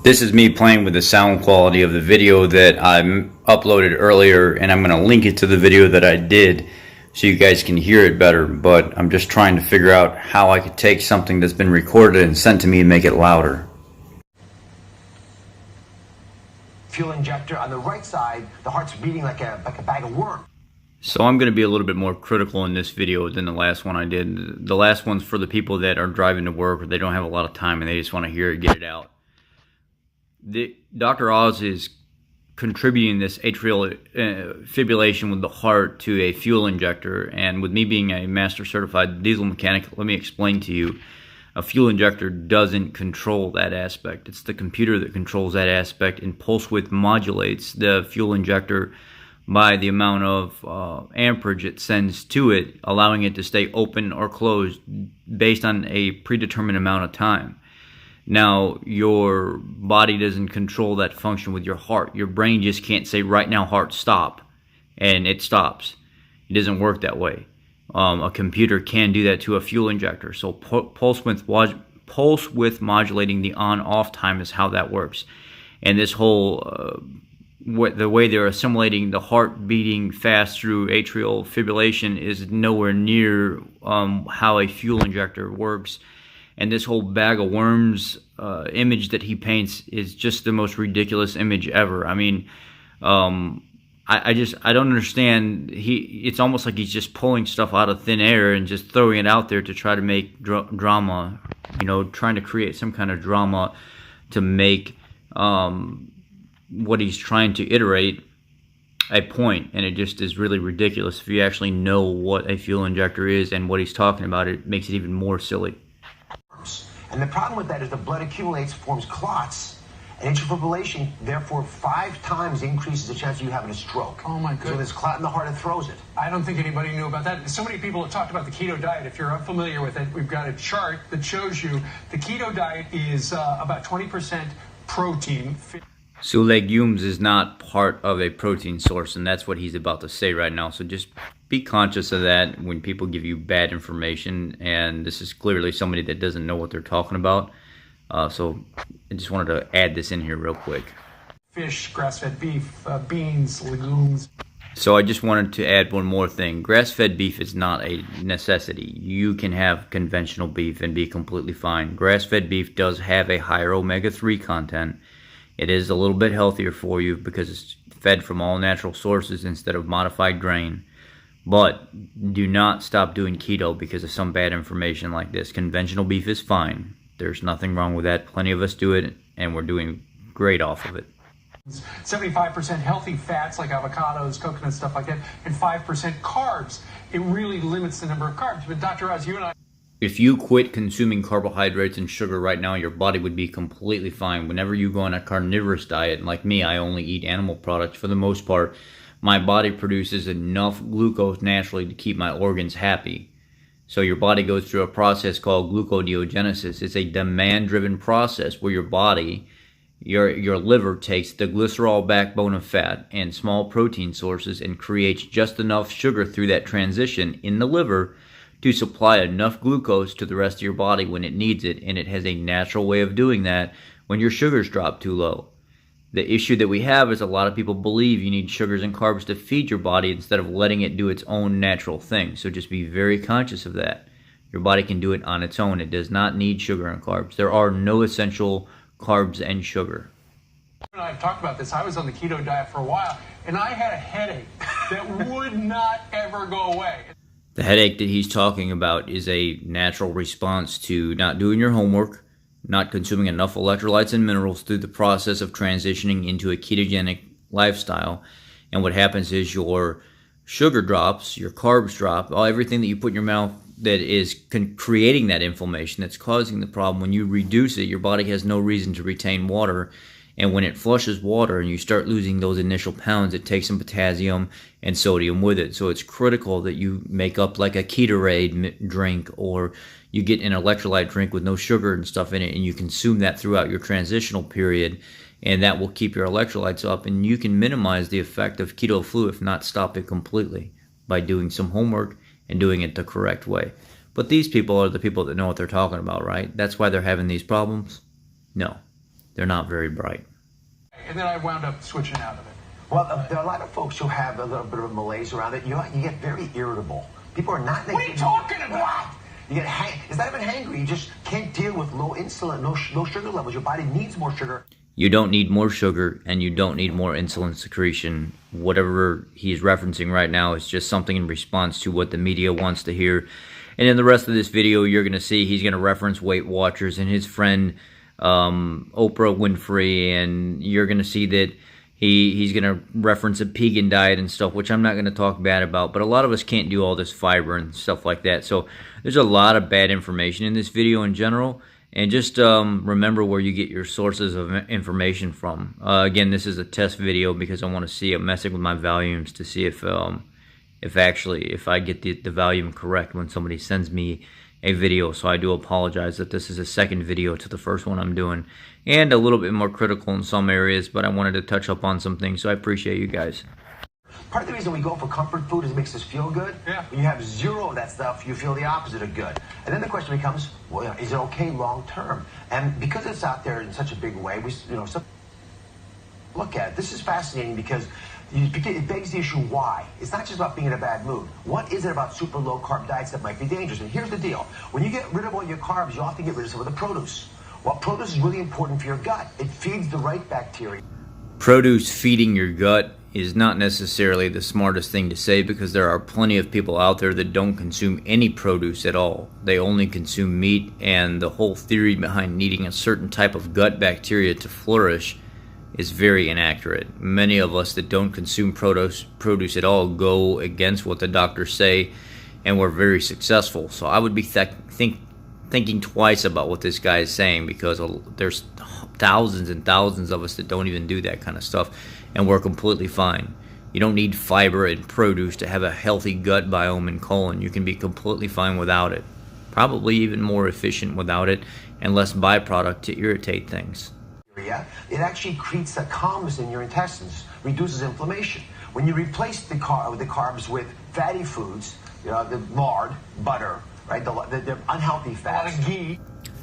This is me playing with the sound quality of the video that I uploaded earlier, and I'm going to link it to the video that I did so you guys can hear it better, but I'm just trying to figure out how I could take something that's been recorded and sent to me and make it louder. Fuel injector on the right side, the heart's beating like a bag of worms. So I'm going to be a little bit more critical in this video than the last one I did. The last one's for the people that are driving to work or they don't have a lot of time and they just want to hear it, get it out. Dr. Oz is contributing this atrial fibrillation with the heart to a fuel injector, and with me being a master certified diesel mechanic, let me explain to you, a fuel injector doesn't control that aspect. It's the computer that controls that aspect, and pulse width modulates the fuel injector by the amount of amperage it sends to it, allowing it to stay open or closed based on a predetermined amount of time. Now, your body doesn't control that function with your heart. Your brain just can't say, right now, heart, stop, and it stops. It doesn't work that way. A computer can do that to a fuel injector. So pulse width modulating the on-off time is how that works. And this whole, the way they're assimilating the heart beating fast through atrial fibrillation is nowhere near how a fuel injector works. And this whole bag of worms image that he paints is just the most ridiculous image ever. I mean, I don't understand. It's almost like he's just pulling stuff out of thin air and just throwing it out there to try to make drama, you know, trying to create some kind of drama to make what he's trying to iterate a point. And it just is really ridiculous. If you actually know what a fuel injector is and what he's talking about, it makes it even more silly. And the problem with that is the blood accumulates, forms clots, and atrial fibrillation, therefore, 5 times increases the chance of you having a stroke. Oh my goodness. So there's clot in the heart, it throws it. I don't think anybody knew about that. So many people have talked about the keto diet. If you're unfamiliar with it, we've got a chart that shows you the keto diet is about 20% protein. So legumes is not part of a protein source, and that's what he's about to say right now. So just be conscious of that when people give you bad information, and this is clearly somebody that doesn't know what they're talking about. So I just wanted to add this in here real quick. Fish, grass-fed beef, beans, legumes. So I just wanted to add one more thing. Grass-fed beef is not a necessity. You can have conventional beef and be completely fine. Grass-fed beef does have a higher omega-3 content. It is a little bit healthier for you because it's fed from all natural sources instead of modified grain. But do not stop doing keto because of some bad information like this. Conventional beef is fine. There's nothing wrong with that. Plenty of us do it, and we're doing great off of it. 75% healthy fats like avocados, coconut, stuff like that, and 5% carbs. It really limits the number of carbs. But Dr. Oz, you and I... If you quit consuming carbohydrates and sugar right now, your body would be completely fine. Whenever you go on a carnivorous diet, like me, I only eat animal products for the most part, my body produces enough glucose naturally to keep my organs happy. So your body goes through a process called gluconeogenesis. It's a demand-driven process where your body, your liver takes the glycerol backbone of fat and small protein sources and creates just enough sugar through that transition in the liver to supply enough glucose to the rest of your body when it needs it, and it has a natural way of doing that when your sugars drop too low. The issue that we have is a lot of people believe you need sugars and carbs to feed your body instead of letting it do its own natural thing. So just be very conscious of that. Your body can do it on its own. It does not need sugar and carbs. There are no essential carbs and sugar. You and I have talked about this. I was on the keto diet for a while, and I had a headache that would not ever go away. The headache that he's talking about is a natural response to not doing your homework, not consuming enough electrolytes and minerals through the process of transitioning into a ketogenic lifestyle. And what happens is your sugar drops, your carbs drop, everything that you put in your mouth that is creating that inflammation that's causing the problem. When you reduce it, your body has no reason to retain water. And when it flushes water and you start losing those initial pounds, it takes some potassium and sodium with it. So it's critical that you make up like a Ketorade drink, or you get an electrolyte drink with no sugar and stuff in it, and you consume that throughout your transitional period, and that will keep your electrolytes up. And you can minimize the effect of keto flu, if not stop it completely, by doing some homework and doing it the correct way. But these people are the people that know what they're talking about, right? That's why they're having these problems? No. they're not very bright. And then I wound up switching out of it. Well, there are a lot of folks who have a little bit of a malaise around it. You get very irritable. People are not... What are you talking about? You get it's not even hangry. You just can't deal with low insulin, low sugar levels. Your body needs more sugar. You don't need more sugar, and you don't need more insulin secretion. Whatever he's referencing right now is just something in response to what the media wants to hear. And in the rest of this video, you're going to see he's going to reference Weight Watchers and his friend Oprah Winfrey, and you're going to see that he's going to reference a vegan diet and stuff, which I'm not going to talk bad about, but a lot of us can't do all this fiber and stuff like that. So there's a lot of bad information in this video in general, and just remember where you get your sources of information from. Again, this is a test video because I want to see, I'm messing with my volumes to see if I get the volume correct when somebody sends me a video. So I do apologize that this is a second video to the first one I'm doing, and a little bit more critical in some areas, but I wanted to touch up on some things, so I appreciate you guys. Part of the reason we go for comfort food is it makes us feel good. Yeah. When you have zero of that stuff, you feel the opposite of good. And then the question becomes, well, is it okay long term? And because it's out there in such a big way, look at it. This is fascinating because it begs the issue why. It's not just about being in a bad mood. What is it about super low carb diets that might be dangerous? And here's the deal. When you get rid of all your carbs, you often get rid of some of the produce. Well, produce is really important for your gut. It feeds the right bacteria. Produce feeding your gut is not necessarily the smartest thing to say, because there are plenty of people out there that don't consume any produce at all. They only consume meat, and the whole theory behind needing a certain type of gut bacteria to flourish is very inaccurate. Many of us that don't consume produce at all go against what the doctors say, and we're very successful. So I would be thinking twice about what this guy is saying, because there's thousands and thousands of us that don't even do that kind of stuff, and we're completely fine. You don't need fiber and produce to have a healthy gut biome and colon. You can be completely fine without it. Probably even more efficient without it, and less byproduct to irritate things. It actually creates a calmness in your intestines, reduces inflammation. When you replace the carbs with fatty foods, the lard, butter, right, the unhealthy fats. A lot of ghee.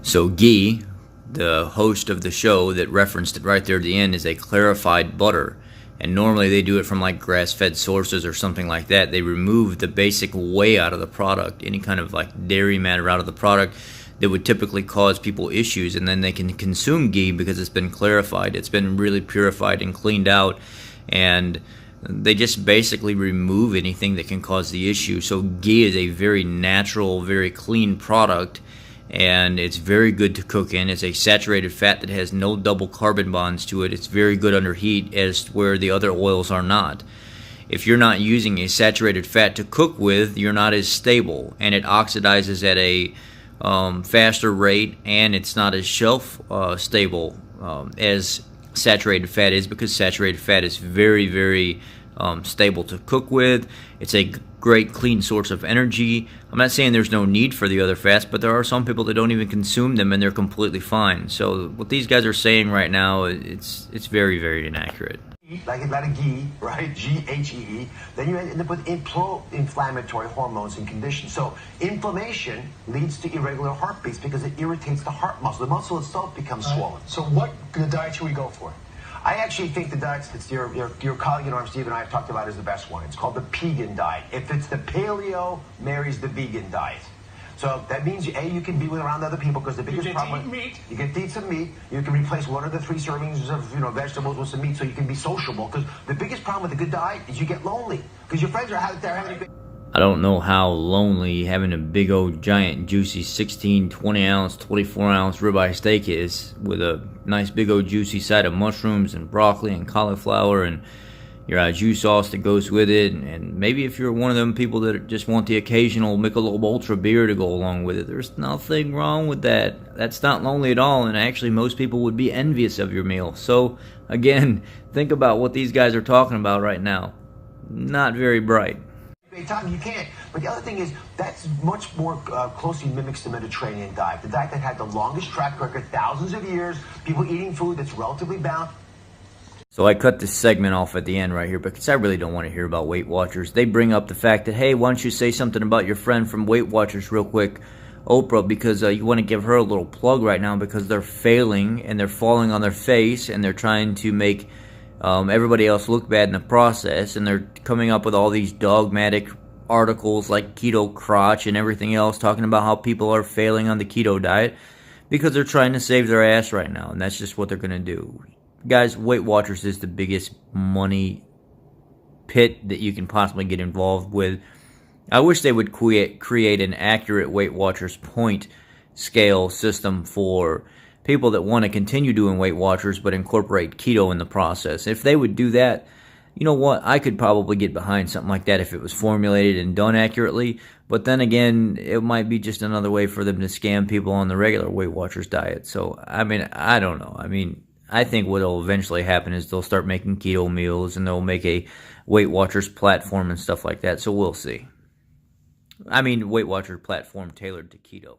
So ghee, the host of the show that referenced it right there at the end, is a clarified butter. And normally they do it from like grass-fed sources or something like that. They remove the basic whey out of the product, any kind of like dairy matter out of the product that would typically cause people issues, and then they can consume ghee because it's been clarified. It's been really purified and cleaned out, and they just basically remove anything that can cause the issue. So ghee is a very natural, very clean product, and it's very good to cook in. It's a saturated fat that has no double carbon bonds to it. It's very good under heat, as where the other oils are not. If you're not using a saturated fat to cook with, you're not as stable, and it oxidizes at a faster rate, and it's not as shelf stable as saturated fat is, because saturated fat is very, very stable to cook with. It's a great clean source of energy. I'm not saying there's no need for the other fats, but there are some people that don't even consume them and they're completely fine. So what these guys are saying right now, it's very, very inaccurate. Like a lot of ghee, right? G-H-E-E. Then you end up with pro-inflammatory hormones and conditions. So inflammation leads to irregular heartbeats because it irritates the heart muscle. The muscle itself becomes swollen. So what diet should we go for? I actually think the diet that your colleague in arms, Steve, and I have talked about is the best one. It's called the vegan diet. If it's the paleo, marries the vegan diet. So that means, A, you can be around other people, because the biggest problem... You get to eat some meat. You can replace 1 of the 3 servings of vegetables with some meat, so you can be sociable. Because the biggest problem with a good diet is you get lonely, because your friends are out there having a good... I don't know how lonely having a big old giant juicy 16, 20 ounce, 24 ounce ribeye steak is, with a nice big old juicy side of mushrooms and broccoli and cauliflower and your au jus sauce that goes with it, and maybe if you're one of them people that just want the occasional Michelob Ultra beer to go along with it, there's nothing wrong with that. That's not lonely at all, and actually most people would be envious of your meal. So again, think about what these guys are talking about right now. Not very bright. Time you can't. But the other thing is, that's much more closely mimics the Mediterranean diet, the diet that had the longest track record, thousands of years, people eating food that's relatively balanced. So I cut this segment off at the end right here because I really don't want to hear about Weight Watchers. They bring up the fact that, hey, why don't you say something about your friend from Weight Watchers real quick? Oprah, because you want to give her a little plug right now, because they're failing and they're falling on their face and they're trying to make everybody else look bad in the process, and they're coming up with all these dogmatic articles like Keto Crotch and everything else, talking about how people are failing on the keto diet because they're trying to save their ass right now, and that's just what they're going to do. Guys, Weight Watchers is the biggest money pit that you can possibly get involved with. I wish they would create an accurate Weight Watchers point scale system for people that want to continue doing Weight Watchers but incorporate keto in the process. If they would do that, you know what, I could probably get behind something like that if it was formulated and done accurately. But then again, it might be just another way for them to scam people on the regular Weight Watchers diet. So, I mean, I don't know. I mean, I think what will eventually happen is they'll start making keto meals and they'll make a Weight Watchers platform and stuff like that. So we'll see. I mean, Weight Watchers platform tailored to keto.